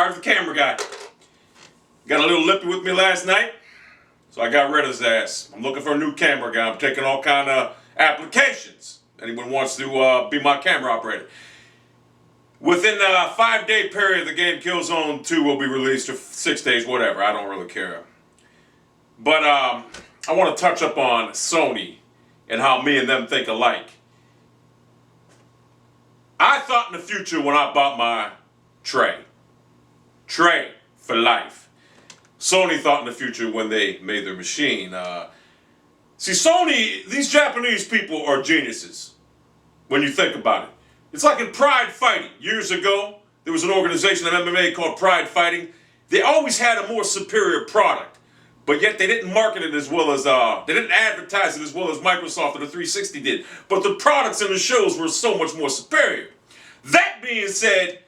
fired the camera guy. Got a little lippy with me last night, so I got rid of his ass. I'm looking for a new camera guy. I'm taking all kind of applications. Anyone wants to be my camera operator. Within a 5-day period, the game Killzone 2 will be released, or 6 days, whatever. I don't really care. But I want to touch up on Sony and how me and them think alike. I thought in the future when I bought my tray for life. Sony thought in the future when they made their machine. See, Sony, these Japanese people are geniuses when you think about it. It's like in Pride Fighting. Years ago, there was an organization in MMA called Pride Fighting. They always had a more superior product, but yet they didn't market it as well as, they didn't advertise it as well as Microsoft or the 360 did. But the products and the shows were so much more superior. That being said,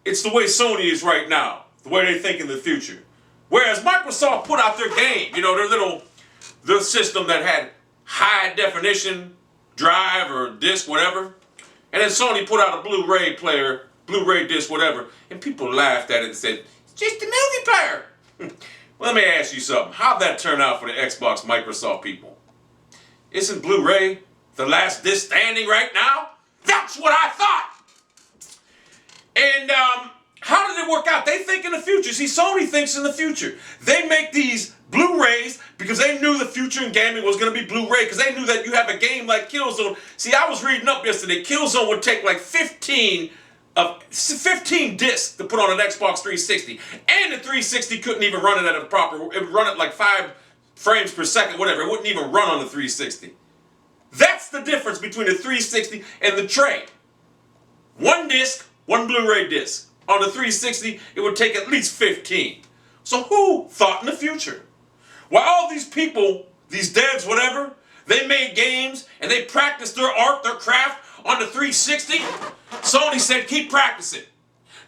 it's the way Sony is right now, the way they think in the future. Whereas Microsoft put out their game, you know, their system that had high definition drive or disc, whatever. And then Sony put out a Blu-ray player, Blu-ray disc, whatever. And people laughed at it and said, it's just a movie player. Well, let me ask you something. How'd that turn out for the Xbox Microsoft people? Isn't Blu-ray the last disc standing right now? That's what I thought. And how did it work out? They think in the future. See, Sony thinks in the future. They make these Blu-rays because they knew the future in gaming was going to be Blu-ray, because they knew that you have a game like Killzone. See, I was reading up yesterday. Killzone would take like 15 discs to put on an Xbox 360. And the 360 couldn't even run it at a proper... It would run it like 5 frames per second, whatever. It wouldn't even run on the 360. That's the difference between the 360 and the tray. One disc, one Blu-ray disc. On the 360, it would take at least 15. So who thought in the future? While all these people, these devs, whatever, they made games and they practiced their art, their craft on the 360, Sony said keep practicing.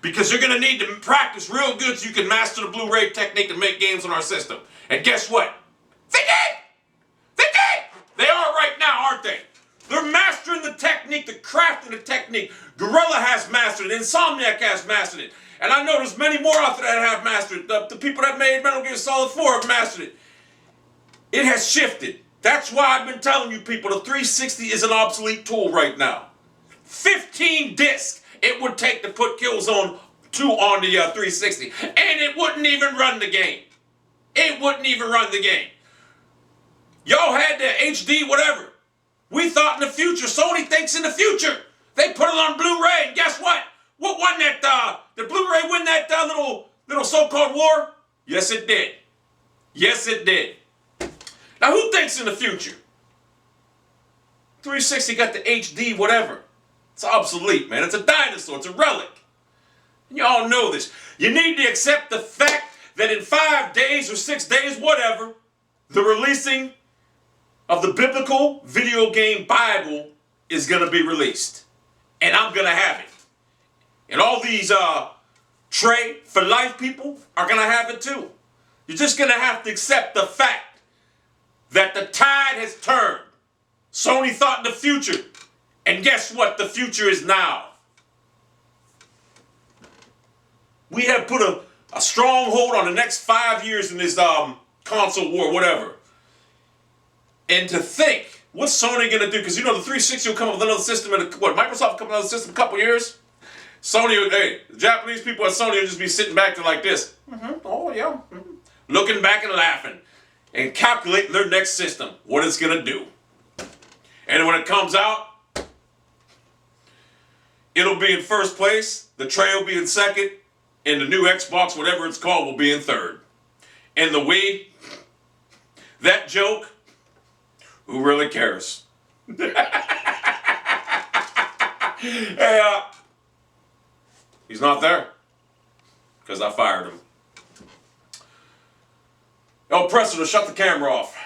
Because you're going to need to practice real good so you can master the Blu-ray technique to make games on our system. And guess what? They did! They did! They are right now, aren't they? They're mastering the technique, the craft of the technique. Guerrilla has mastered it. Insomniac has mastered it. And I know there's many more out there that have mastered it. The people that made Metal Gear Solid 4 have mastered it. It has shifted. That's why I've been telling you people the 360 is an obsolete tool right now. 15 discs it would take to put Killzone 2 on the 360. And it wouldn't even run the game. It wouldn't even run the game. Y'all had the HD, whatever. We thought in the future. Sony thinks in the future. They put it on Blu-ray, and guess what? What won that, did Blu-ray win that little so-called war? Yes, it did. Yes, it did. Now, who thinks in the future? 360 got the HD, whatever. It's obsolete, man. It's a dinosaur. It's a relic. And you all know this. You need to accept the fact that in 5 days or 6 days, whatever, the releasing of the biblical video game Bible is going to be released. And I'm going to have it. And all these Trey for life people are going to have it too. You're just going to have to accept the fact that the tide has turned. Sony thought in the future. And guess what? The future is now. We have put a stronghold on the next 5 years in this console war, whatever. And to think, what's Sony going to do? Because you know the 360 will come up with another system, and Microsoft will come up with another system in a couple years. Sony, hey, the Japanese people at Sony will just be sitting back there like this. Oh, yeah. Looking back and laughing. And calculating their next system, what it's going to do. And when it comes out, it'll be in first place, the tray will be in second, and the new Xbox, whatever it's called, will be in third. And the Wii, that joke, who really cares? Hey, he's not there, because I fired him. El Presto, shut the camera off.